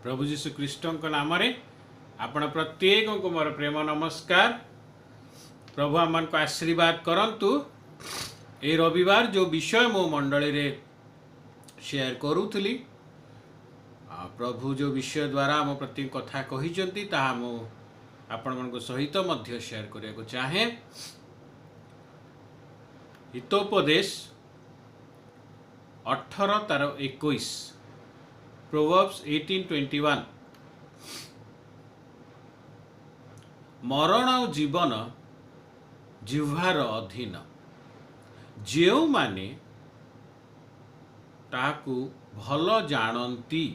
प्रभु जीशु ख्रीष्ट नाम आपण प्रत्येक को मोर प्रेम नमस्कार। प्रभु आम को आशीर्वाद करंतु। ए रविवार जो विषय मो मंडली रे शेयर करूथली, प्रभु जो विषय द्वारा आम प्रति कथा कही मु आपण मन सहित मध्य शेयर करने को चाहे। हितोपदेश 18:21 प्रोवर्ब्स 18:21 मरण और जीवन जिह्वार अधीन, जो माने ताकू भल जानती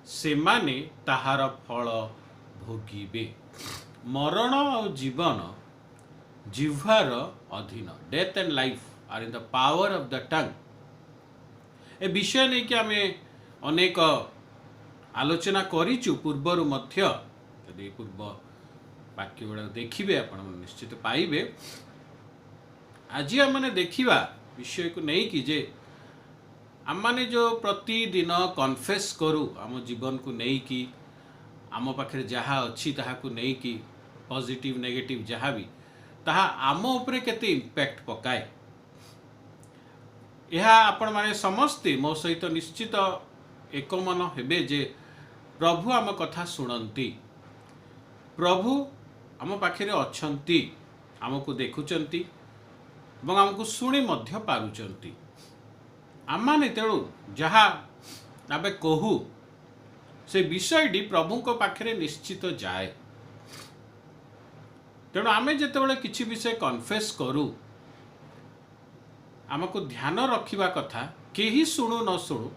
से माने ताहार फल भोगिबे। मरण और जीवन जिह्वार अधीन, death and life are in the power of the tongue. ए विषय नहीं कि आम अनेक आलोचना करिचु पूर्वर मध्य। यदि पूर्व वाक्य गुड़ा देखिए आप निश्चित पाइबे। आज आम मैंने देखा विषय को नहीं कि जे आम मैंने जो प्रतिदिन कन्फेस करूँ आम जीवन को नहीं कि आम पाखे जहाँ अच्छी ताहाकू नहीं कि पॉजिटिव नेगेटिव जहाँ भी ताहा आम उपरे केते इम्पैक्ट पकाए, यह आपण माने समस्ते मो सहित निश्चित एकमन हेबे जे प्रभु आम कथा शुणती, प्रभु आम पाखे अच्छी, आमको देखुचंती और आमको शुणी मध्य पारुचंती। आम माने तेणु जहाँ आबे कहू से विषयटी प्रभु को पाखे निश्चित जाए। तेणु आमे जेतेबेले किछि विषय कन्फेस करूँ आमको ध्यान रखिबा कथा केही शुणु न शुणु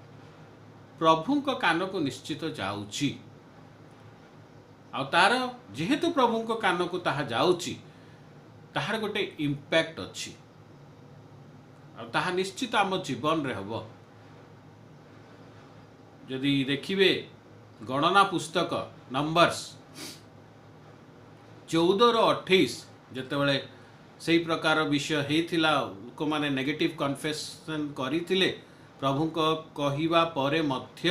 प्रभु को कान को निश्चित जाउची। आ तार जेहेतु प्रभु को कान को ताहा जाउची ताहार गोटे इम्पैक्ट अच्छी, आ ताहा निश्चित आम जीवन रे हबो। यदि देखिबे गणना पुस्तक नंबर्स 14:28 जेतेबेले से प्रकार विषय होता लोक मैंने नेगेटिव कन्फेशन करथिले प्रभु को कहिबा परे मध्य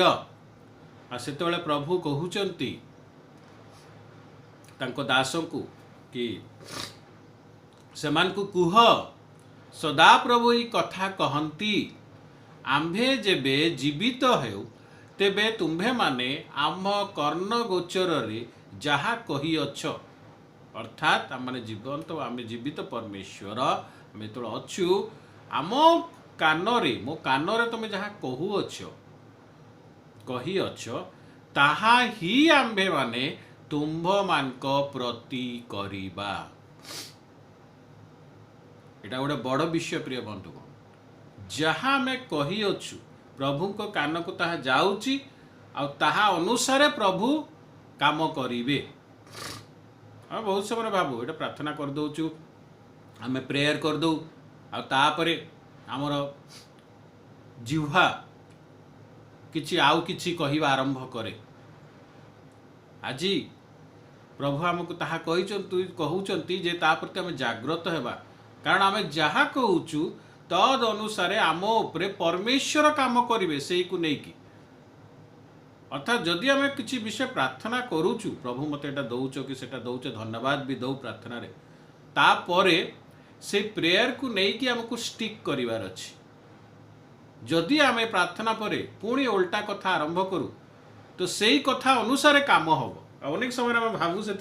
सेतेबेले प्रभु कहउचंती तांको दासों को कि सेमान को कुह सदा प्रभु ही कथा कहंती, आम्भे जेबे जीवित हेउ तेबे तुम्भे माने आम कर्ण गोचर रे जहा कही अछ। अर्थात आम मैंने जीवंत आम जीवित परमेश्वर आम जो अच्छु आम कानरे मो कानरे तुम जहाँ कहूअछ कही अछ ताहा ही आम्भे माने तुम्भ मानक प्रति करिबा। एटा गोटे बड़ विषय प्रिय बंधु, जहाँ आम कही अच्छु प्रभु को कान को ताहा जाउची आ ताहा अनुसारे प्रभु काम करिवे। हम बहुत समय भावु ये प्रार्थना कर दौचु आम प्रेयर कर दो आपर आमर जिह्वा किछि आउ किछि कहवा आरंभ करे। आज प्रभु आमको ताहा कहउचंती जे ता प्रति आम जाग्रत हेबा, कारण आम जहाँ कहूचु तद अनुसारे आम उपरे परमेश्वर काम करिवे सेई को नहीं कि। अर्थात जदि आम किसी विषय प्रार्थना करूचु प्रभु मत एटा दौच कि सेटा दौच धन्यवाद भी दौ प्रार्थना रे, तापरे से प्रेयर को नहीं कि आमको स्टिक करिवार अछि। जदि आम प्रार्थना परे पुणी उल्टा कथा आरंभ करूँ तो सेई कथा अनुसारे काम हम। अनेक समय आम भावु से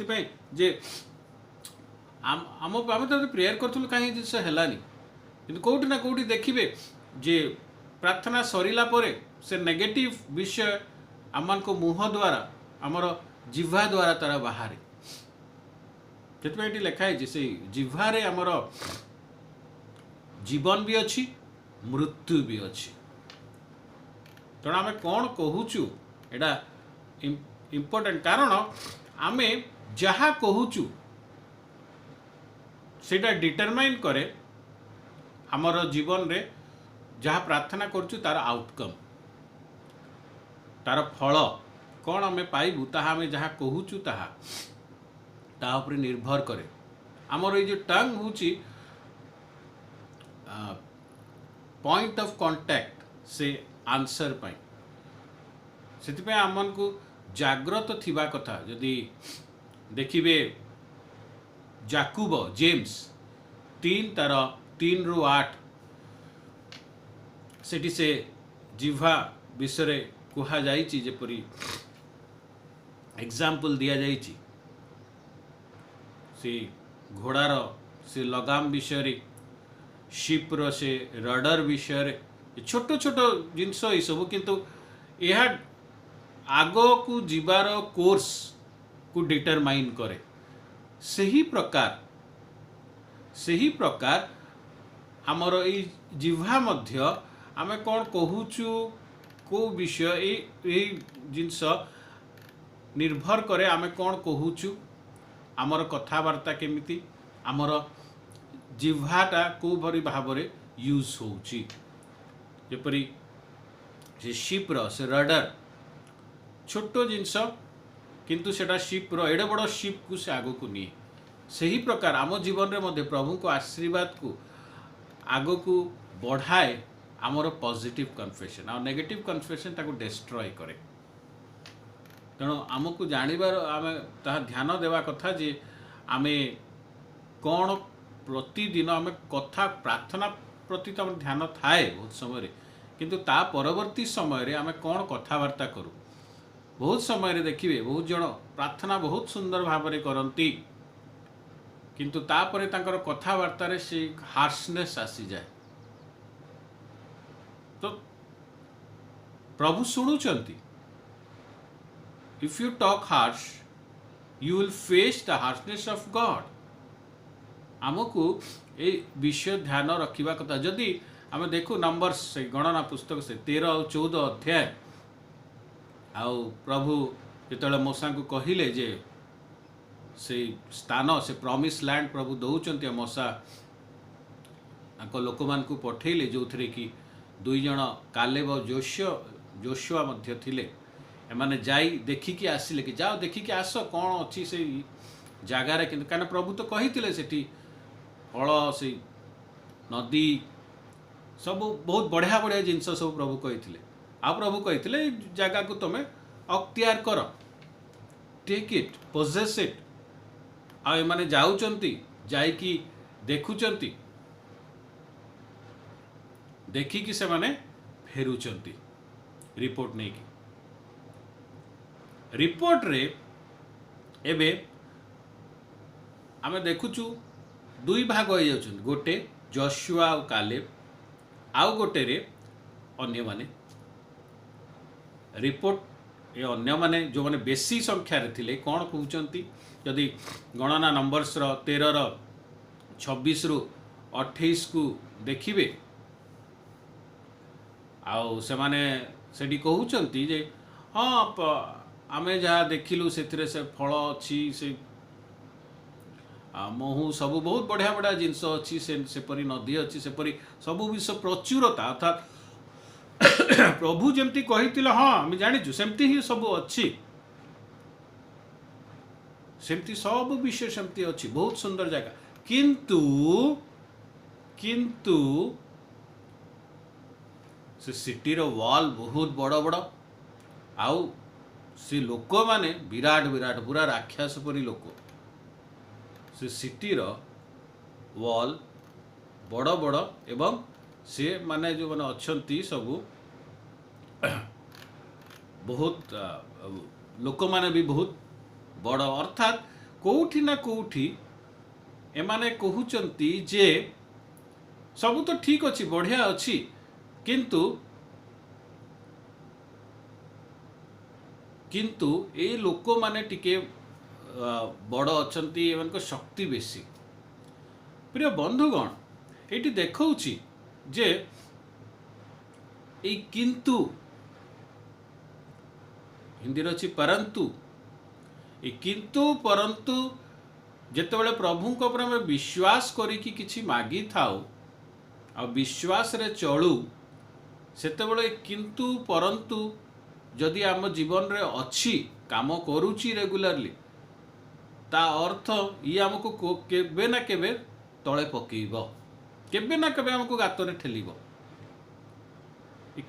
जे आम तो प्रेयर करूँ कहीं जिस हेलानी, किंतु कोठी ना कोठी देखिबे जे प्रार्थना सरिला परे से नेगेटिव विषय आम को मुह द्वारा आमर जिह्वा द्वारा तारा बाहर से लिखाई से जिह्वारे आमर जीवन भी अच्छी मृत्यु भी अच्छी। तेणु आम कौन कहूचु एटा इम्पोर्टेंट, कारण आम जहाँ कहूचु सेटा डिटरमाइन करे आमर जीवन रे जहाँ प्रार्थना करूचु तार आउटकम तार फल कौन आम पाइबू ताहा आम जहाँ कहूचु ताहा उपरे निर्भर करे। आमर ये जो टंग होची पॉइंट ऑफ कांटेक्ट से आंसर पाई से आमको जाग्रत थिबा कथा। जदि देखिए जाकुब जेम्स 3 तार 3 रु 8 सेठी से जिह्वा विषय कुहा जाइछि जेपरी एग्जाम्पल दिया जाइछि से घोड़ार से लगाम विषय शिप्र से रडर विषय छोट छोट जिनस ये सब किंतु यह आग को जीवार कोर्स को डिटरमाइन करे। सही प्रकार आमर ये जिह्वा मध्य आमे कौन कहूचु को विषय ये जिनस निर्भर करे आमे कौन कहूचु आमर कथबार्ता केमिति आमर जिह्वाटा को भरी भाव में यूज होउची। जेपरी से शिप्र से रडर छोट जिनस किंतु सेटा शिप्र एडे बड़ शिप को से आग को निए। सही प्रकार आम जीवन में मध्य प्रभु को आशीर्वाद को आग को बढ़ाए आमर पॉजिटिव कन्फेशन आ नेगेटिव कन्फेशन ताको डिस्ट्रॉय करे। तेणु आमको जानिबार आमे ताहा ध्यान देवा कथा जे आमे कौन प्रतिदिन आमे कथा प्रार्थना प्रति तो ध्यान थाए बहुत समय किंतु ता परवर्ती समय आमे कौन कथबार्ता करूँ। बहुत समय देखिए बहुत जन प्रार्थना बहुत सुंदर भाव में करती किंतु तापरे तांकर कथबार्ता रे से हार्शनेस आसी जाए। तो प्रभु शुणुचंती if you talk harsh you will face the harshness of God. आमको ये विषय ध्यान रखा कथा। जदि आम देखु नंबर्स से गणना पुस्तक से 13 और 14 अध्याय आउ प्रभु जो मूसा को कहले जे से स्थान से प्रॉमिस लैंड प्रभु दौरान मूसा लोक मान को पठेले जो थे कि 2 जन कालेब और जोशुआ मध्य थिले एमाने जाई देखिकी आसिले कि जाओ देखिकी आस कौन अच्छी से जगार कहीं प्रभु तो कही सेठी फल से नदी सब बहुत बढ़िया बढ़िया जिनस सब प्रभु कही आ प्रभु कही जगह को तुम्हें अख्तियार कर टेक इट पोजेस इट आ माने जाउचंती जाइकी देखुचंती देखिकी से माने फेरुचंती रिपोर्ट नहीं की रिपोर्ट रे एबे आमे देखुचु 2 भाग हो जाउछन गोटे जोशुआ और कालेब आउ गोटे रे अन्य माने रिपोर्ट ये अन्य माने जो माने बेसी संख्या रे थिले कोन कहउचंती यदि गणना नंबर्स 13 26 रु 28 को देखिबे आउ से माने सेडी कहउचंती जे हां आमे जहाँ देखिलु से फल अच्छी से महू सब बहुत बढ़िया बढ़िया जिनस अच्छी सेपरी नदी अच्छी सेपरी सब विषय प्रचुरता अर्थात प्रभु जमती कही हाँ आम जाचु सेमती ही सब अच्छी सेमती सब विषय सेमती अच्छी बहुत सुंदर जगह किंतु किंतु से सिटीर वॉल बहुत बड़ बड़ आउ से लोक माने विराट विराट पूरा राक्षस परी लोक से सिटीर वॉल बड़ बड़ एवं से माने जो माने अच्छंती सब बहुत लोक माने भी बहुत बड़ अर्थात कोठी ना कोठी एमाने कहउचंती जे सब तो ठीक अच्छी बढ़िया अच्छी किंतु किंतु ए लोक माने टिके बड़ अच्छंती एमनको शक्ति बेसी। प्रिय बंधुगण ये देखौछि जे ए किंतु हिंदी अच्छी परंतु ए किंतु परंतु जेतेबेले प्रभुଙ୍କ ଉପରେ ଆମେ विश्वास करिकी किछि मागी थाउ आ विश्वास रे चलू सेतेबेले किंतु परंतु जदि आम जीवन रे अच्छी काम करूची रेगुलरली ता अर्थ ये आमको केबे ना केबे तले पकेइबो केबे ना केबे आमको गातरे ठेलिबो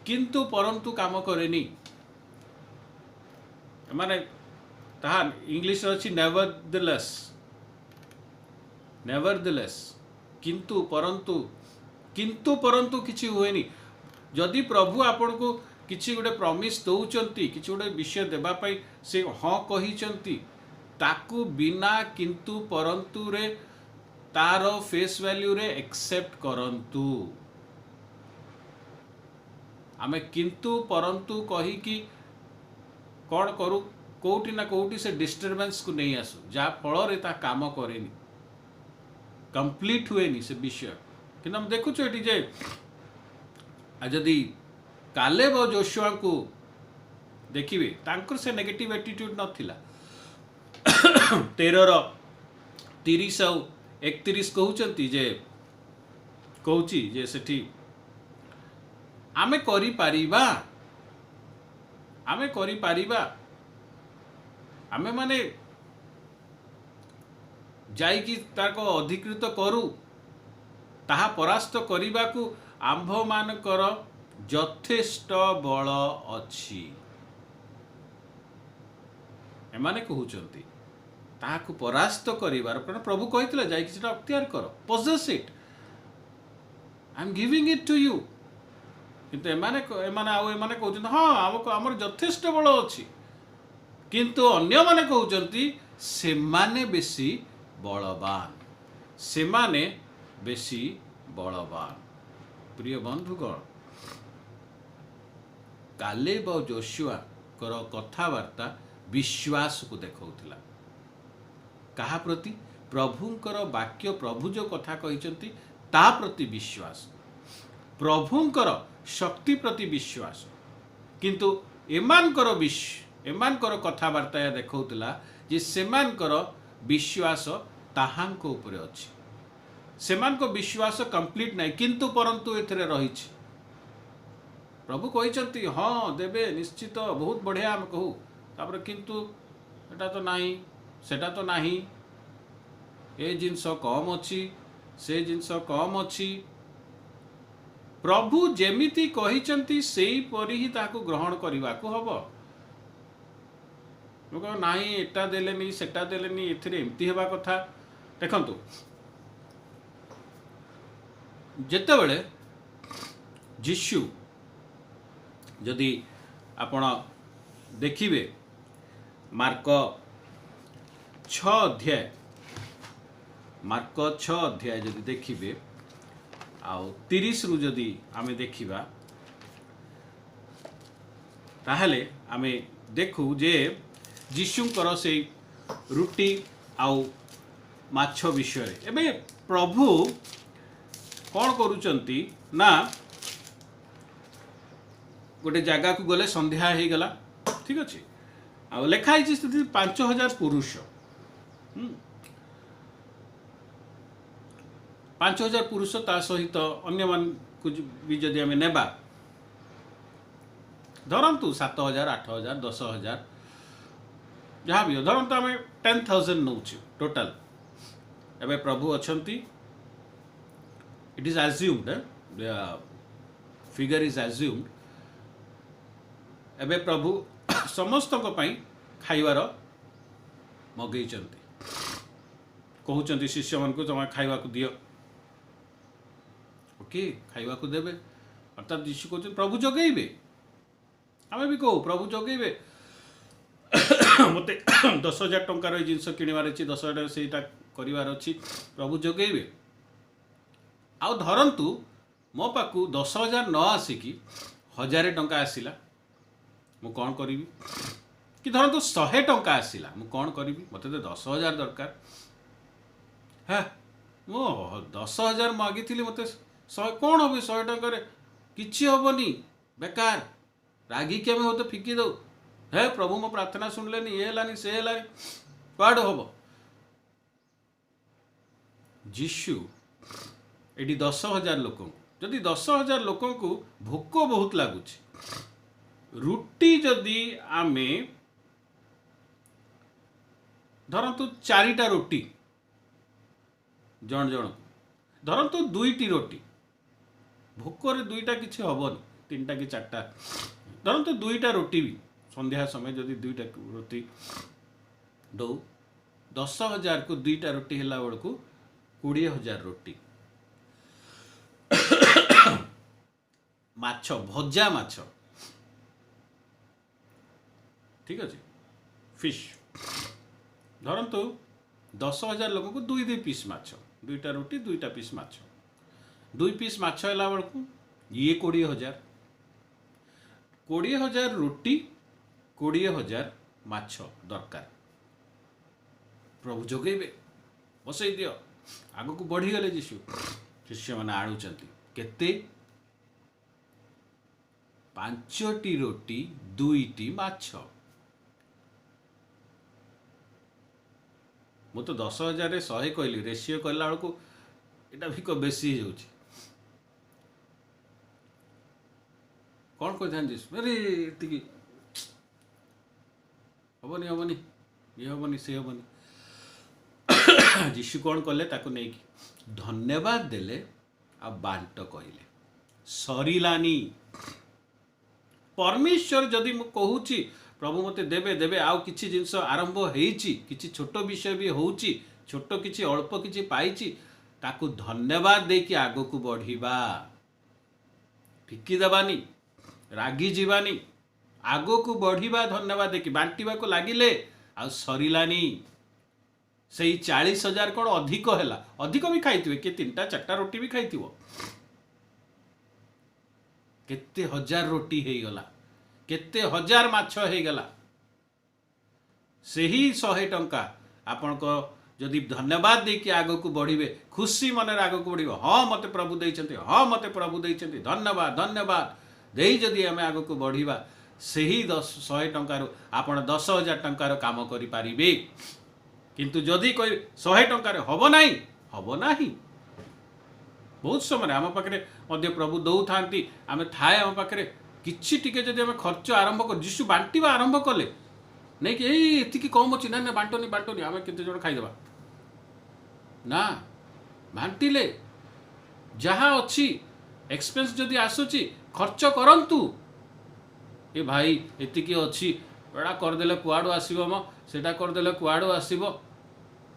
किंतु परंतु काम करेनी माने ताहा इंग्लिश अच्छी नेवरदलेस, नेवरदलेस, किंतु परंतु किछि हुएनी। जदि प्रभु आपण को किछि गोटे प्रॉमिस दौचंती, किछि गोटे विषय देबा पई से हाँ कहिचंती, ताकू बिना किंतु परंतु रे तार फेस वैल्यू रे एक्सेप्ट करंतु। आमे किंतु परंतु कही कि कौन करू, कोउटी ना कोउटी से डिस्टर्बेंस को नहीं आसु, जा फल रे ता काम करेनी, कंप्लीट हुएनी से विषय। कि हम देखु ये जे जदि कालेब और जोशुआ को देखिए तांकर से नेगेटिव एटीट्यूड नथिला। 13:30 और 31 कहउचंती जे कहउची जे सेठी आमे करि पारिबा, आमे करि पारिबा, आमे माने जाई कि ताको अधिकृत करू, ताहा परास्त करिबाकू आंभ मानकर यथेष्ट बल अछि। एमाने कहउचंती ताहाकू परास्त करिबार प्रभु कहितले जाई कि सेटा अख्तियार करो, possess it, I am giving it to you. किंतु एमाने कहउचंती हाँ हमको हमर यथेष्ट बल अछि, किंतु अन्य माने कहउचंती सेमाने बेसी बलवान, सेमाने बेसी बलवान। प्रिय बंधुगण, कालेब और जोशुआ कर कथावार्ता विश्वास को देखौथिला। कहा प्रति? प्रभुंकर वाक्य, प्रभु जो कथा कहिचंती ता प्रति विश्वास, प्रभुंकर शक्ति प्रति विश्वास। किंतु एमानकर कथावार्ता या देखौथिला जे सेमानकर विश्वास ताहांको उपरे अछि, सेमानको विश्वास कंप्लीट नहीं, किंतु परंतु एथरे रहिछि। प्रभु कहिचंती हाँ देबे निश्चित, बहुत बढ़िया हम कहू, तापर किंतु एटा तो नहीं, सेटा तो नहीं, ए जिनस कम अछि, से जिनस कम अछि। प्रभु जेमिति कहिचंती सेई परि ही ताको ग्रहण करिवाको हबो। लोक नहीं एटा देलेनी सेटा देलेनी, एथिरे एमती हेबा कथा। देखंतु जेतेबेले जिशु जदि आपण देखिबे मार्क 6 अध्याय, मार्क 6 अध्याय जदि देखिबे आउ 30 रु जदि आमे देखिबा, ताहले आमे देखू जे जिशुंकर से रुटी आउ माछ विषय। एबे प्रभु कौन करुचंती ना गोटे जगह को गले, संध्या हो गला, ठीक अच्छे, आ लिखाई 5000 पुरुष, 5000 पुरुष ता सहित अन्य मान को भी जदि आमे नेबा, धरंतु 7000 8000 10000 जहाँ भी हो, धरंतु आमे 10,000 नौछु टोटल। एबे प्रभु अछंती, it is assumed, figure is assumed. एबे प्रभु समस्त को पई खाइबार मगेइचंती, कहउचंती शिष्य मन को तमा खाइबा को दियो, ओके खाइबा को देबे। अर्थात यीशु कहउचंती प्रभु जगेइबे, आमे भी कहू प्रभु जगेइबे। मते 10,000 टंकार जिनस किणवार अछि, 10,000 सेटा करिवार अछि, प्रभु जगेइबे। आउ धरंतु मो पाकू 10,000 न आसिकी 1000 टंका आसिला, मु कौन करी? कि धरंतु 100 टंका आसिला, मु कौन करी? मते तो 10,000 दरकार है, मो 10,000 मागी थी, मते 100 कौन हो? 100 टंका किछि हबनी, बेकार रागी के होते फिकी दो है। प्रभु मो प्रार्थना सुनलेनी, ये हेलानी से हेलानी, कुआड हब? जिशु एटी 10,000 लोक, जदि 10,000 लोक को भोक बहुत लगुच, रुटी जदि आमे धरतु 4टा रोटी जन जन, धरतु 2टी रोटी, भोक 2टा किसी हेनी, 3टा कि 4टा, धरतु 2टा रोटी भी संध्या समय जदि 2टा रोटी दौ 10,000 को 2टा रोटी है बेलू 20,000 रोटी माछ भजा माछ ठीक अच्छे फिश धरतु 10,000 लोक को 2 पीस माछ 2टा रोटी 2टा पीस माछ 2 पीस माछ है बेलू ये 20,000 रोटी 20,000 माछ दरकार प्रभु जोगेबे बसई दियो आग को बढ़ीगले जीशु शिष्य मैंने आणुचंती केते 5टी रोटी 2टी माछ मु तो 10,000 रे 100 कहली रेशियो कहला बेलू एटा भी बेसी हो जाऊँ कौन कहते अरे ये हेनी हेनी ये हेनी सी हेनी जीशु कौन कले ताको नहीं कि धन्यवाद देले आ बांट कहले सरिलानी परमेश्वर जदि मु कहूची प्रभु मते देवे देवे आउ किछि जिंस आरंभ हेइची किछि छोट विषय भी होउची छोट किछि अल्प किछि पाइची ताकू धन्यवाद देकी आगो को बढ़िबा फिकी देबानी रागी जीवानी आगो को बढ़िबा धन्यवाद देकी बांटिबा को लागिले आ सरिलानी से 40,000 कौन अधिक है अधिक भी खाई किए 3टा 4टा रोटी भी खाई केते हजार रोटी हो गला केते हजार माछ हो गला से ही 100 टंका आपण को जदि धन्यवाद देकी आग को बढ़िबे खुशी मन आग को बढ़िबे हाँ मते प्रभु देइछन्ति हाँ मते प्रभु देइछन्ति धन्यवाद धन्यवाद देई जदि आमे आग को बढ़िबा से ही 100 टंकार आपण 10,000 टंकार काम करि पारिबे किंतु जदि कोई 100 टंकार हब नाही बहुत समय आम पाखे मध्य प्रभु दौ था आम थाए आम पाखे किछि टिके जदि आम खर्च आरंभ कर जीशु बांटिबा आरंभ कले नहीं कि एति कम अच्छी ना बांटनी बांटनी आम केते जण खाईदेबा ना बांटिले जहाँ अच्छी एक्सपेंस जदि आसुची खर्च करंतु ए भाई एतिकी अच्छी एटा करदेले कुआडू आसीबो म सेटा करदेले कुआडू आसीबो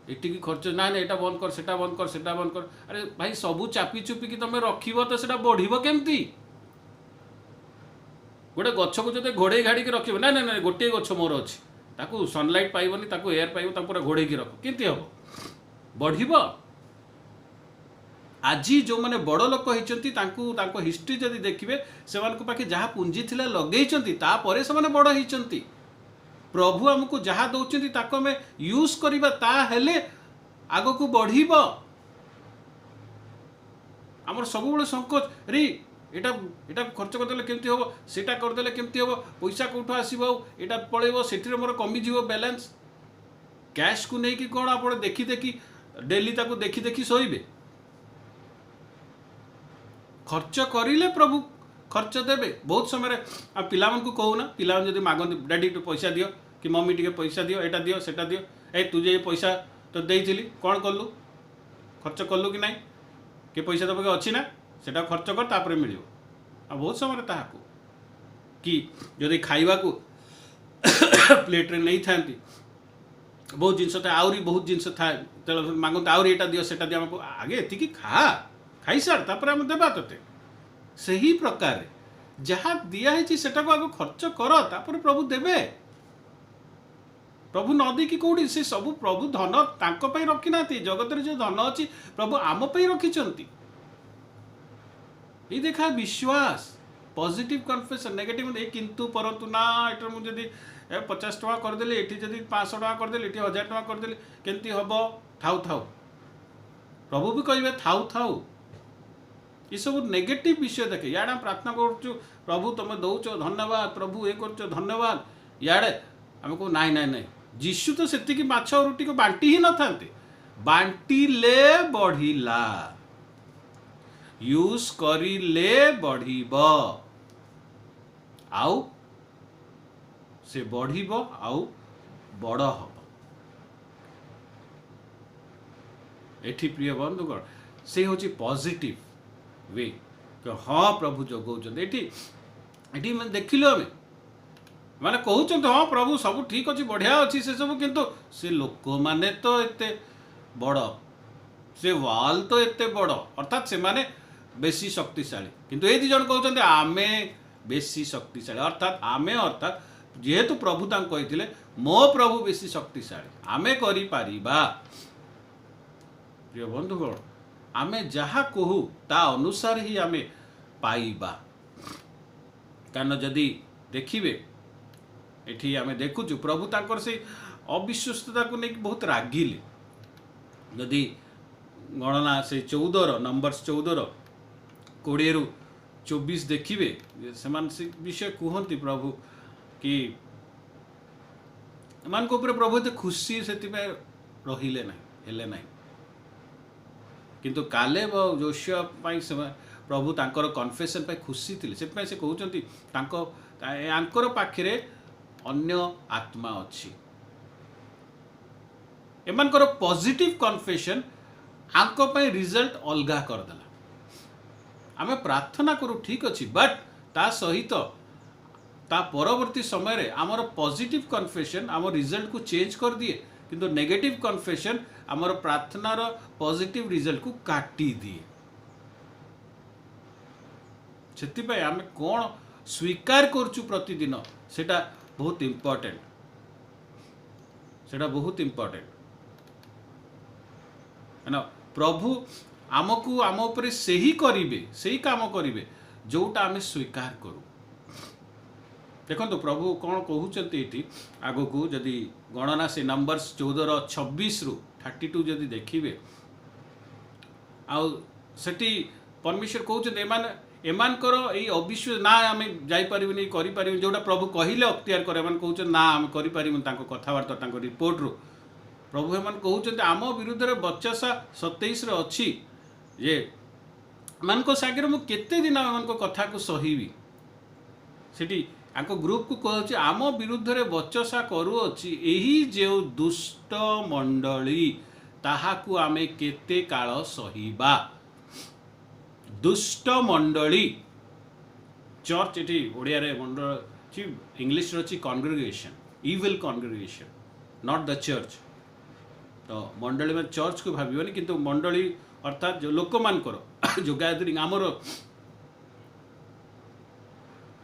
एटिकी खर्च ना एटा बंद कर सेटा बंद कर सेटा बंद कर अरे भाई सबू चापी चुपिकी तुम रखिबो तो सेटा बढ़िबो केमती गोटे गछ को जदि घोड़े घाड़ी के रखिबो ना ना ना गोटे गछ मोर अछि ताकू सनलाइट पाइबनी ताकू एयर पाइबो ताकू पूरा घोड़े की रख केमती हबो बढ़िबो आज जो मैंने बड़ लोक होती हिस्ट्री जदि देखिए से पाखे जहाँ पुंजी थिला लगेइचंती तापरे से बड़ होती प्रभु आमको जहाँ दौरान ताको आम यूज करवा ताहेले आग को बढ़िब आमर सब संकोच रे एटा एटा खर्च करदेले केमती हम सेटा करदेले केमती हम पैसा कौटू आसब एटा पलैब से मोर कमिज बैलेंस कैश को लेकिन कौन आप देखी देखी डेली ताको देखी देखी शोबे खर्च करिले प्रभु खर्च देवे बहुत समय पिला को कहूना पिला जब मागती डैडी पैसा दियो कि मम्मी टे पैसा दियो एटा दियो सेटा दियो ए तुझे पैसा तो देइथिली कौन कलु खर्च कलु कि नहीं कि पैसा तो अच्छी ना सेटा खर्च कर तापर मिल बहुत समय ताकू कि जदि खाइबा को प्लेट रे नहीं थांती बहुत जिनस आउरी बहुत जिनस था मागते आउरी एटा दियो सेटा दियो आगे एतिकी खा खाई सार तापर हम देबा तते सही प्रकार जहाँ दिखाई से आग खर्च कर तापर प्रभु देवे प्रभु नदी कि कौटी से सब प्रभु धन तांको पई रखी ना जगत जो धन अच्छी प्रभु आम पई रखिचंती ये देखा विश्वास पॉजिटिव कन्फेशन नेगेटिव किंतु परंतु ना एटर मुझे 50 टका करदेली एटी जदि 500 टका करदेली एटी 1000 टका करदेली केमती हम थाउ थाउ प्रभु भी कहे थाउ थाउ ये सब नेगेटिव विषय देखे याडे प्रार्थना करूँ प्रभु तुम दौच धन्यवाद प्रभु ये कर धन्यवाद याडे आम कह नाई नाई नाई जीशु तो से माछ और रुटी को बांटी ही न था बांटिले बढ़िला यूज करिले बढ़िब आउ से बढ़िब आउ बड़ हम एठी प्रिय बंधुगण से हूँ पॉजिटिव वे हाँ प्रभु जगौन ये मैंने देखिलु आम माने कहउछन्त हाँ प्रभु सब ठीक अच्छी बढ़िया अच्छी से सब, किंतु से लोक माने तो एते बड़, से वाल तो एते बड़, अर्थात से माने बेसी शक्तिशाली, किंतु ए दी जन कहउछन्त आमे बेसी शक्तिशाली, अर्थात आमे अर्थात जेहेतु प्रभु तांको कहिथिले मो प्रभु बेसी शक्तिशाली, आमे करि पारिबा। प्रिय बंधुगण, आमे जहा कहू ता अनुसार ही आमे पाइबा। कारण जदि देखिबे एठी आमे देखुचु प्रभु तांकर से अविश्वस्तता को नहीं बहुत रागिले। जदि गणना से 14 नंबर्स 14 20 रु 24 देखिबे से विषय कहती प्रभु कि मान को ऊपर प्रभु तो खुशी से रहिले नहीं हेले नहीं, किंतु कालेब और जोशुआ प्रभु तांकर कन्फेशन पे खुशी थिले, से कहउछन्ति तांकर पाखरे अन्य आत्मा अच्छी। एमानकर पॉजिटिव कन्फेशन आंको पे रिजल्ट अलगा करदेला। आमे प्रार्थना करू ठीक अच्छी, बट ता सहित ता परवर्ती समय रे आमर पॉजिटिव कन्फेशन आम रिजल्ट को चेंज कर दिए, किंतु नेगेटिव कन्फेशन आमर प्रार्थनार पॉजिटिव रिजल्ट को काटी दिए। से आम कौन स्वीकार करचु प्रतिदिन सेटा बहुत इम्पोर्टेंट, सेटा बहुत इम्पोर्टेंट है ना। प्रभु आमको आम उपर से ही करिवे, से ही काम करिवे जोटा आम स्वीकार करू। देखो प्रभु कौन कहते ये आग को जदि गणना से नंबर्स 14-26 रु 32 जदि देखिए आठी परमेश्वर कहते एमानकर ये अविश्वास ना आम जापरि करें जोटा प्रभु कहले अख्तियार कर कहते ना आम करें कथबार्ता रिपोर्ट रू प्रभु एम कहते आम विरुद्ध में बचसा 27 अच्छी जे मान सागर मुझे दिन एम कथा को सहीबी सेठी आंको ग्रुप को कहूँ आम विरुद्ध में बचसा करुअछि एही जो दुष्ट मंडली ताहाकू आमे केते काल सहीबा। दुष्ट मंडली चर्च ये ओडिया रे मंडल इंग्लिश रे congregation, evil congregation, not the church. तो मंडली में चर्च को भाविबनी, किंतु मंडली अर्थात जो लोक मानकर जो गैदरिंग आमर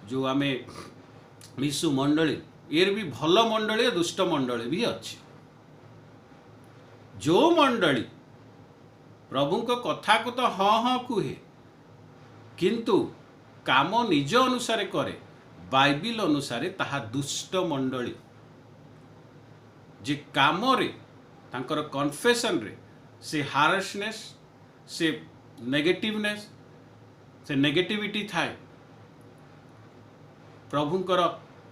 जो आमे मिशु मंडली ये भी भल मंडली दुष्ट मंडली भी अच्छी। जो मंडली प्रभु को कथा को तो हाँ हाँ कहे किंतु काम निज अनुसार करे बाइबिल अनुसार ताहा दुष्ट मंडली। जे काम रे तांकर कन्फेशन रे से हार्शनेस से नेगेटिवनेस से नेगेटिविटी थाए, प्रभुंकर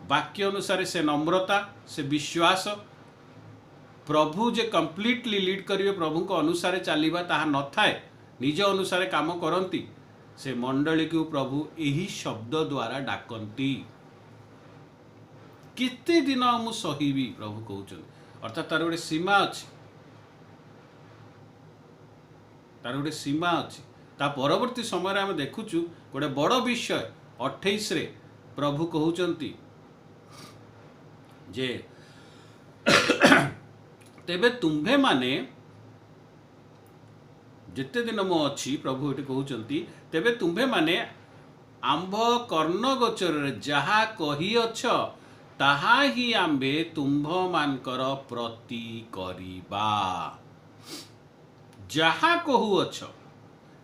वाक्य अनुसार से नम्रता से विश्वास, प्रभु जे कंप्लीटली लीड करिवे प्रभु को अनुसार चलवा ताहा न थाए, निज अनुसार काम करती से मंडली को प्रभु यही शब्द द्वारा डाकती। किते दिन मु सहीबी प्रभु कहते, अर्थात तार गोटे सीमा अच्छी, तार गोटे सीमा अच्छी। ता परवर्ती समय आम देखुचु गोटे बड़ विषय 28 रे प्रभु कहउचंती जे तेबे तुम्भे माने जिते दिन मो अच्छी प्रभु ये कहउचंती तेबे तुम्भे माने आंभ कर्ण गोचर जहा कही अछ ताहा ही आंबे तुम्भ मानकर प्रति करिबा। जहा कहू अछ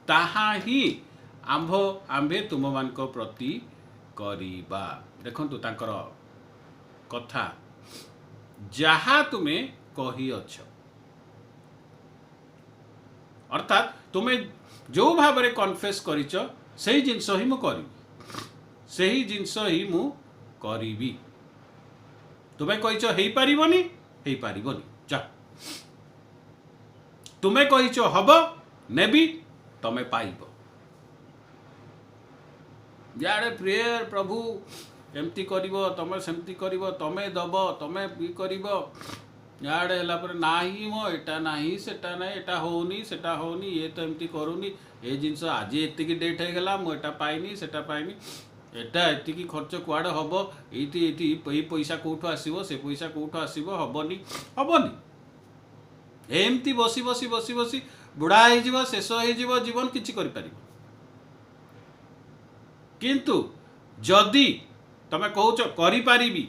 ताहा ही आंभ आंबे तुम मानक प्रति करिबा। देखंतु तांकर कथा जहा तुम्हें कही अछ, अर्थात तुम्हें जो भाव में कन्फेस करिच सही जिनस ही मु करी, सही जिनस ही मु करी। तुम्हें कहीच हेई पारिबनी, हेई पारिबनी, जा तुम्हें कहीच हब नेबी, तमे पाइब। याडे प्रेयर प्रभु एमती करिवो, तमे सेमती करिवो, तमे दब, तमे भी करिवो, याडे हला पर नाही मो एटा नाही सेटा नाही, एटा होनी सेटा होनी, ये तो एमती करूनी, ए जिनस आज एतिकी डेट हो गला मु एटा पाइनी सेटा पाइनी। एटा एतिकी खर्च कुआडे हम ये पैसा कौटू आसो से पैसा कौटू आसो हेनी हेनी एमती बसी बसी बसी बसी बुढ़ा हो शेष हो जीवन किसी किंतु जदि तमे कौच करी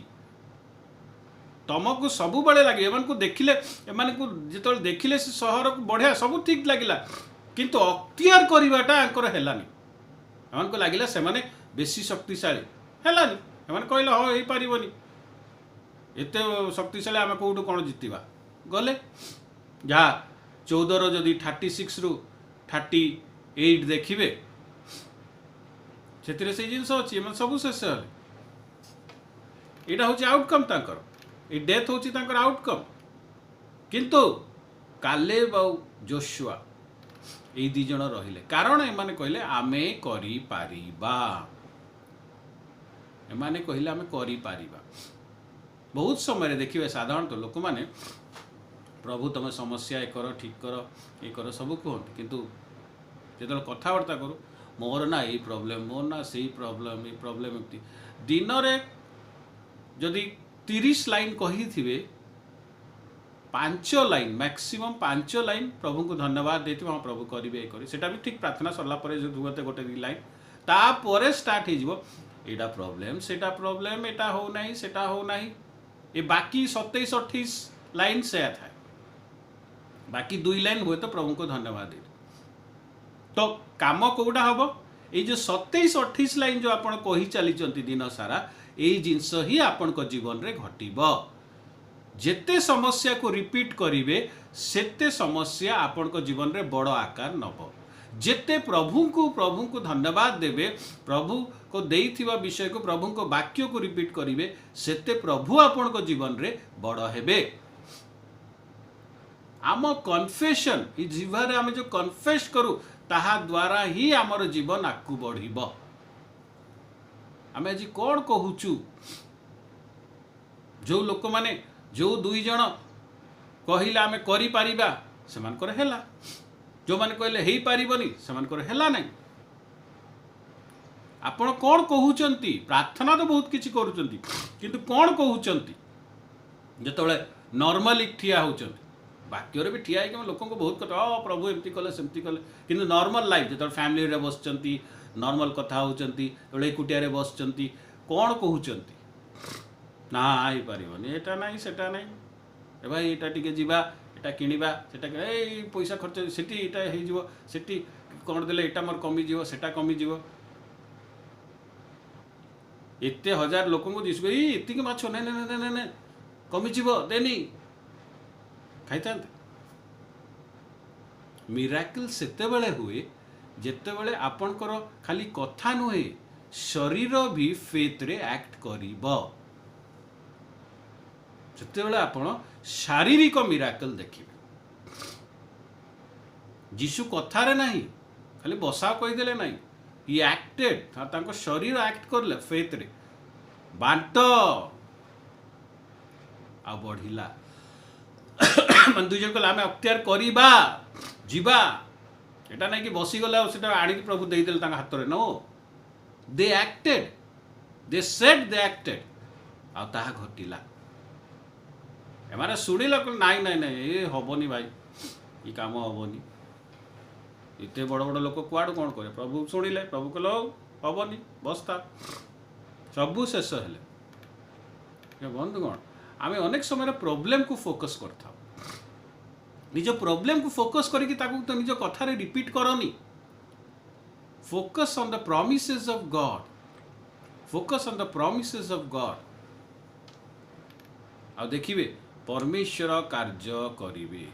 तुमको सब बड़े लगे एम देखिले जो देखिले से सहर को बढ़िया सब ठीक लगिला किंतु अख्तियार करवाटा हेलानी एमको लगिला से माने बेसी शक्तिशाली हेलानी एम कहले हाँ हो पारबनी एत शक्तिशाली आम कौटू कौन जितवा गले जहाँ 14 जदि 36 रु 38 देखिए से जिन अच्छी सब शेष हेले यहाँ हूँ आउटकम तांकर ये डेथ हूँ आउटकम किंतु कालेब आ जोशुआ ये दी जन रहिले कारण एमाने कहले आमे करी पारिबा एमाने कहले आमे करी पारिबा। बहुत समय देखिए साधारणतः लोक माने प्रभु तुम समस्या ये कर ठीक कर ये कर सब कहते किंतु जो कथबार्ता करूँ मोर ना ये प्रॉब्लम मोर ना से प्रॉब्लम ये प्रॉब्लम एमती दिन रे जदि 30 लाइन कही थे 5 लाइन मैक्सिमम 5 लाइन प्रभु को धन्यवाद देती हाँ प्रभु करेंगे ये सेटा भी ठीक प्रार्थना सरला गोटे गोटे लाइन तापर स्टार्ट होटा प्रॉब्लम सेटा प्रॉब्लम एटा हो नहीं सेटा हो नहीं ये बाकी 27-28 लाइन से था बाकी 2 लाइन हुए तो प्रभु को धन्यवाद दे तो काम कौटा हम ये जो 27-28 लाइन जो आप कही चली दिन सारा यही जिनस ही आपण जीवन रे घटिब जेते समस्या को रिपीट करिवे सेते समस्या आपण जीवन रे बड़ आकार नब जेते प्रभु को धन्यवाद देवे प्रभु को देइथिबा विषय को प्रभु को वाक्य को रिपीट करिवे सेते प्रभु आपण जीवन रे बड़ हेबे। आम कन्फेशन ई जीवन आम जो कन्फेस करू ताहा द्वारा ही आमर जीवन आगू बढ़िब। आम आज कौन कहूचु जो लोक माने जो 2 जन कहले आम करि पारिबा सेमानकर हेला जो माने कहले हेई पारिबनी सेमानकर हेला नहीं। आपण कौन कहउचंती प्रार्थना तो बहुत किछि करूचंती किंतु कौन कहउचंती जेतबेले नॉर्मली ठिया होचंती वाक्य भी ठिया है लोक बहुत कथा प्रभु एमती कले सेमती कले किंतु नॉर्मल लाइफ जो फैमिली रे बसचंती नॉर्मल कथा होचंती एकुटिया रे बसचंती कौन कहउचंती ना आई पारिबनी एटा नहीं सेटा नहीं ए भाई एटा टिके जीवा एटा किनिबा सेटा ए पैसा खर्च सेठी एटा हे जीवो सेठी कोन देले एटा मोर कमी जीवो सेटा कमी जीवो एते हजार लोक को दिसबे एति के माछ नहीं नहीं नहीं नहीं कमी जीवो देनी खाई मिराकल सेते बेले हुए जेते बेले आपणकर खाली कथा नुहे शरीर भी फेथ रे एक्ट करिबो सेते बेले आपण शारीरिक मिराकल देखिबे। जीशु कथा रे नहीं खाली बसा कही देले नहीं ही एक्टेड तांको शरीर एक्ट करले फेथ रे बांट आ बढ़िला मन 2 जन को आम अख्तियार करवा जीवा एटा नहीं कि बसीगला आड़ प्रभु दे देले हाथ में no they acted they said they acted आ घटिला एमाने शुणिल नाई नाई नाई ये हेनी भाई ये कम हेनी एत बड़ बड़ लोक कुआड़ कौन करे प्रभु शुणिले प्रभु कहले हेनी बस्ता सबू शेष हेले। बंधुगण आम अनेक समय प्रॉब्लम को फोकस करता निज प्रॉब्लम को फोकस करके तो निज कथा रे रिपीट करनी focus on the promises of God focus on the promises of God आ देखिए परमेश्वर कार्य करिवे।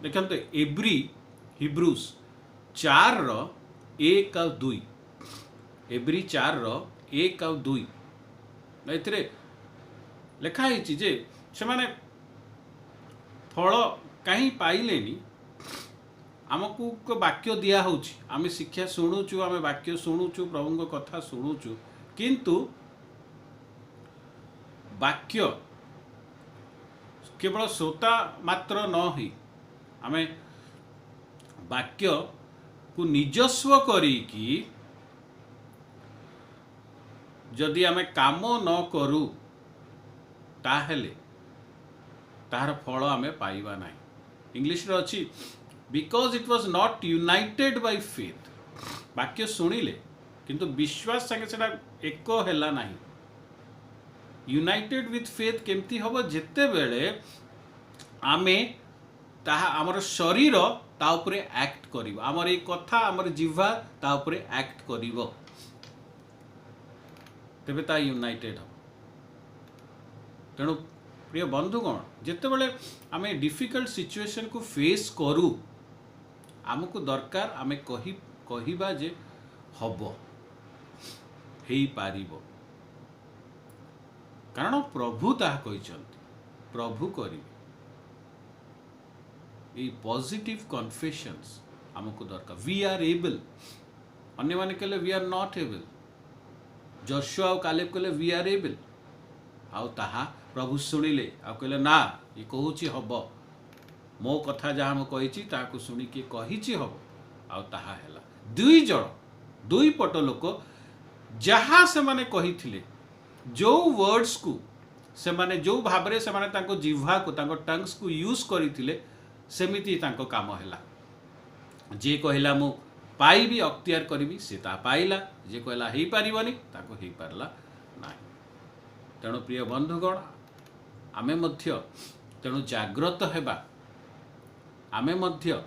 देखते एब्री हिब्रूस 4:1 और 2 एब्री 4:1 और 2 ए लिखाई जे से माने फल कहीं पाइलेनी आमको वाक्य दिया होची आमे शिक्षा शुणुचु आमे वाक्य शुणुचु प्रभु को कथा शुणुचु किंतु वाक्य केवल श्रोता मात्र न ही आमे वाक्य को निजस्व करी जदि आमे काम न करू ताहेले तार फल आमे पाइबा नाही। इंग्लिश रे अछि because it was not United by faith. वाक्य सुनिले किंतु विश्वास संगे सेटा एको हेला नाही। यूनाइटेड विथ फेथ केमती हबो जेते बेले आमे ताहा हमर शरीर ता उपरे एक्ट करिवो, हमर ए कथा हमर जिह्वा ता उपरे एक्ट करिवो, तेबे ता यूनाइटेड हो। तेणु प्रिय बंधुगण जिते बड़े आम डिफिकल्ट सिचुएशन को फेस करू आमको दरकार आम कहवा जे हब हेई पारिबो, कारण प्रभु ताहा कहिसंती प्रभु करिवे। ए पॉजिटिव कन्फेशंस आमको दरकार। वी आर एबल, अन्य माने कहले we are not able. Joshua और कालेब कहले वी आर एबल, आउ ताहा प्रभु शुणिले आ कहले ना ये कहूची हब, मो कथा जहाँ मु कहिची ताहाको शुणिकी कहिची हब, आउ ताहा हेला। दुई जण दुई पट लोक जहाँ से माने कहिथिले जो वर्ड्स को से माने जो भाबरे से माने तांको जिह्वा को तांको टंग्स को यूज करिथिले सेमिति तांको काम हेला। जे कहला मु पाइबी अख्तियार करिबी से ता पाइला, जे कहला हेई पारिबनी ताको हेई पारला नाही। तेणु प्रिय बंधुगण आमे मध्य तेणु जाग्रत हेबा, आमे मध्य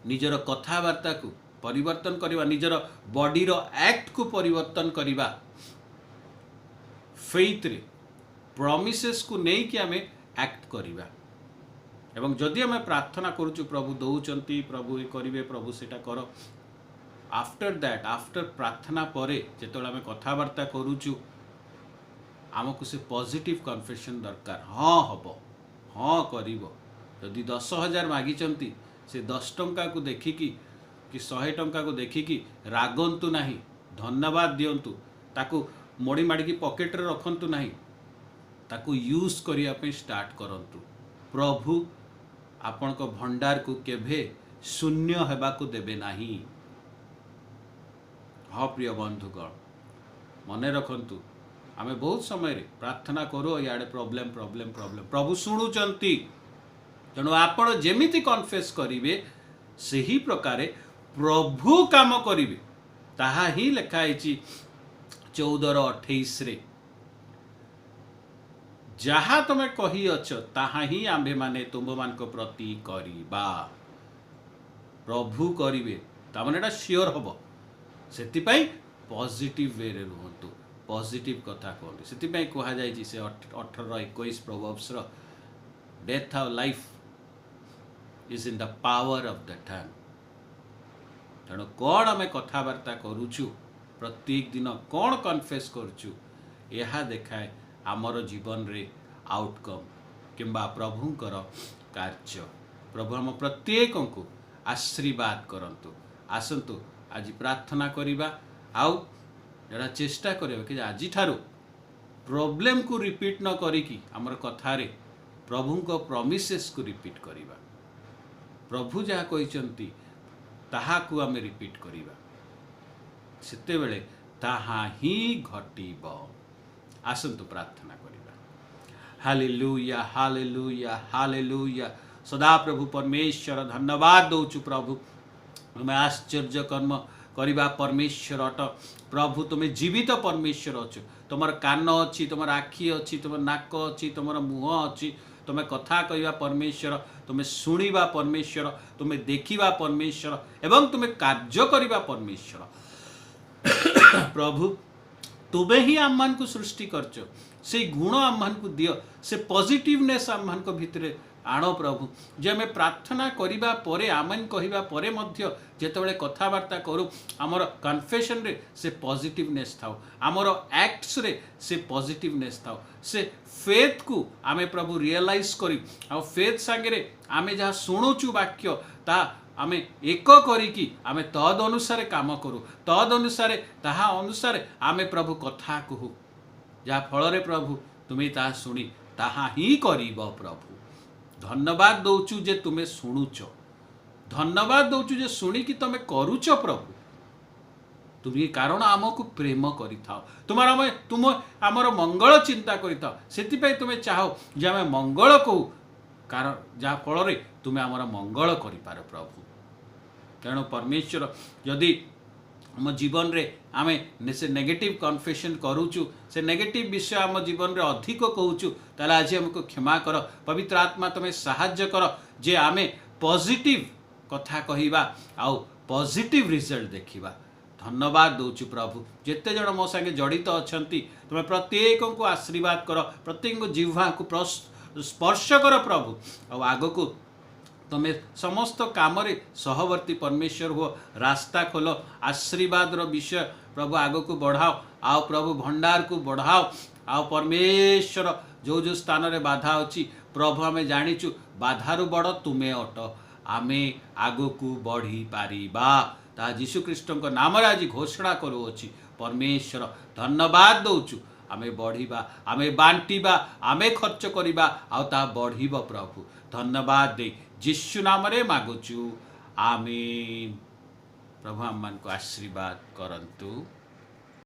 निजर कथावार्ता को परिवर्तन करिबा, निजर बॉडीर एक्ट को परिवर्तन करिबा, फेथ रे प्रॉमिसेस को नहीं कि आमे एक्ट करिबा। एवं जदि आमे प्रार्थना करूचु प्रभु दौचंती प्रभु ये करिवे प्रभु सेटा कर, आफ्टर दैट आफ्टर प्रार्थना परे जेतोला आमे कथावार्ता करूचु आमको से पॉजिटिव कन्फेशन दरकार। हाँ हब, हाँ करिवो। जदि 10,000 मागिचंती से 10 टंका को देखिकी कि 100 टंका को देखिकी रागंतु नाही, धन्यवाद दियंतु, ताकू मोड़ी माड़ी पॉकेट रे रखंतु नाही, ताकू यूज करिया पे स्टार्ट करंतु। प्रभु आपण को भंडार को केभे शून्य हेबा को देबे नाही। हाँ प्रिय बंधुगण मने रखंतु आमे बहुत समय रे प्रार्थना करो याडे प्रॉब्लम प्रॉब्लम प्रॉब्लम, प्रभु शुणुचंती। तेणु आपण जेमिति कन्फेस करिवे सही प्रकारे प्रभु काम करिवे, ताहा ही लिखा है 14:28 रे, जहाँ तुम कही अछ ताहा ही आम्भे माने तुम मान को प्रति करिबा। प्रभु करिवे तामाने एटा श्योर हबो, सेतिपई पॉजिटिव वे रे रुहंतु, पॉजिटिव कथा कहते। सेतिपई कहा जायछि से 18-21 प्रोवर्ब्स रो death of life is in the power of the tongue. तेणु कौन आम कथबार्ता करुचु प्रत्येक दिन कौन कन्फेस करुचु यह देखाए आमर जीवन रे आउटकम किंबा प्रभुंकर कार्य। प्रभु हम प्रत्येक को आशीर्वाद करंतु। आसंतु आज प्रार्थना करिबा, आउ जरा चेष्टा करिबा कि आज ठारू प्रॉब्लम को रिपीट न करिकी आमर कथारे प्रभुंक प्रॉमिसेस को रिपीट करिबा। प्रभु जहाँ कहिसंती ताहाकू आमे रिपीट करिबा, सेते बेले ताहा ही घटिबो। आसंतु प्रार्थना करिबा। Hallelujah hallelujah hallelujah. सदा प्रभु परमेश्वर धन्यवाद दौचु। प्रभु तुम आश्चर्य कर्म करिबा परमेश्वर अट। प्रभु तुम जीवित परमेश्वर अछु। तुमर कान अच्छी, तुमर आखि अच्छी, तुमर नाक अच्छी, तुमर मुह अच्छी, तुम कथा कहवा परमेश्वर, तुम शुणा परमेश्वर, तुम देखा परमेश्वर एवं तुम कार्य करवा परमेश्वर। प्रभु तुम्हें ही आम मान को सृष्टि करछ, से गुण आम मान को दियो, से पॉजिटिवनेस आम मान को भितरे आण। प्रभु जे आम प्रार्थना करिबा परे आमेन कहिबा परे मध्य जेतेबेले कथावार्ता करू आमर कन्फेशन रे से पॉजिटिवनेस थाउ, आमर एक्ट्स रे से पॉजिटिवनेस थाउ, से फेथ को आमे प्रभु रियलाइज करी आ फेथ संगे आमे जहाँ शुणुचु वाक्य ता आमे एक करिकी आमे तद अनुसार काम करू, तद अनुसार ताहा अनुसार आमे प्रभु कथा कहू, जहाँ फल रे प्रभु तुम्हें ताहा शुणी ताहा ही करिब। प्रभु धन्यवाद दौचु जे तुम्हें शुणुच, धन्यवाद दौचु जे शुणी कि तुम्हें करूच। प्रभु তুমি कारण आमको प्रेम करिथाओ तुम आमर मंगल चिंता करिथाओ सेतिपई तुमे चाहो जे आमे मंगल कहू कारण जहाँ फल तुमे आमर मंगल करिपार प्रभु। तेणु परमेश्वर यदि आम जीवन रे आमे से नेगेटिव कन्फेशन करूचु से नेगेटिव विषय आम जीवन रे अधिक कहूचु ताले आज हमको क्षमा कर पवित्र आत्मा तुम्हें साहाय्य कर जे आमे पॉजिटिव कथा कहिबा आउ पॉजिटिव रिजल्ट देखिबा। धन्यवाद दौचु प्रभु जेते जन मो संगे जड़ित अछंती तुम्हें प्रत्येक को आशीर्वाद कर प्रत्येक जिह्वा को स्पर्श कर प्रभु और आग को तुम्हें समस्त काम सहवर्ती परमेश्वर हो रास्ता खोल आशीर्वाद विषय प्रभु आग को बढ़ाओ आओ प्रभु भंडार को बढ़ाओ आओ परमेश्वर जो जो स्थान रे बाधा अच्छी प्रभु आमे जानिचु बाधारु बड़ तुमे अट आमे आग को बढ़ी पारिबा ता जीशु ख्रीष्ट नाम आज घोषणा करूँगी। परमेश्वर धन्यवाद दौचु आमे बढ़िबा आमे बांटिबा आमे खर्च करिबा आउ ता बढ़िब प्रभु धन्यवाद दे जीशु नाम रे मागुचु आमीन। प्रभु आम मान को आशीर्वाद करंतु।